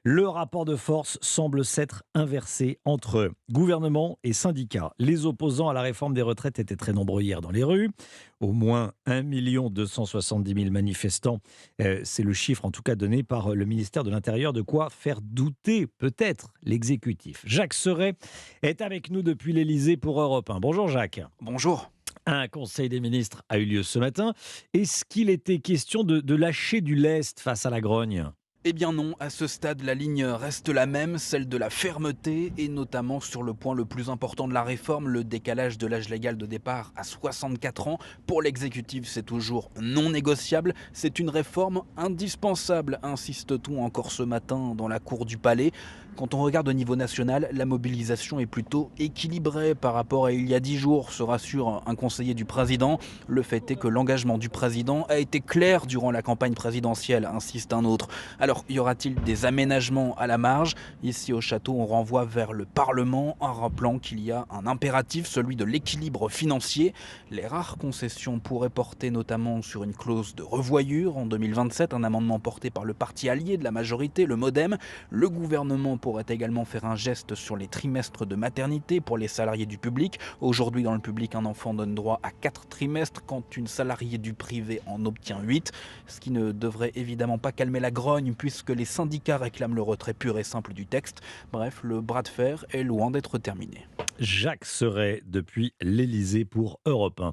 Le rapport de force semble s'être inversé entre gouvernement et syndicats. Les opposants à la réforme des retraites étaient très nombreux hier dans les rues. Au moins 1 270 000 manifestants. C'est le chiffre en tout cas donné par le ministère de l'Intérieur, de quoi faire douter peut-être l'exécutif. Jacques Serret est avec nous depuis l'Élysée pour Europe 1. Bonjour Jacques. Bonjour. Un conseil des ministres a eu lieu ce matin. Est-ce qu'il était question de lâcher du lest face à la grogne? Eh bien non, à ce stade, la ligne reste la même, celle de la fermeté, et notamment sur le point le plus important de la réforme, le décalage de l'âge légal de départ à 64 ans. Pour l'exécutif, c'est toujours non négociable. C'est une réforme indispensable, insiste-t-on encore ce matin dans la cour du Palais. Quand on regarde au niveau national, la mobilisation est plutôt équilibrée par rapport à il y a 10 jours, se rassure un conseiller du président. Le fait est que l'engagement du président a été clair durant la campagne présidentielle, insiste un autre. Alors, y aura-t-il des aménagements à la marge? Ici au château, on renvoie vers le Parlement en rappelant qu'il y a un impératif, celui de l'équilibre financier. Les rares concessions pourraient porter notamment sur une clause de revoyure en 2027, un amendement porté par le parti allié de la majorité, le MoDem. Le gouvernement pourrait également faire un geste sur les trimestres de maternité pour les salariés du public. Aujourd'hui, dans le public, un enfant donne droit à 4 trimestres quand une salariée du privé en obtient 8, ce qui ne devrait évidemment pas calmer la grogne puisque les syndicats réclament le retrait pur et simple du texte. Bref, le bras de fer est loin d'être terminé. Jacques Serret depuis l'Élysée pour Europe 1.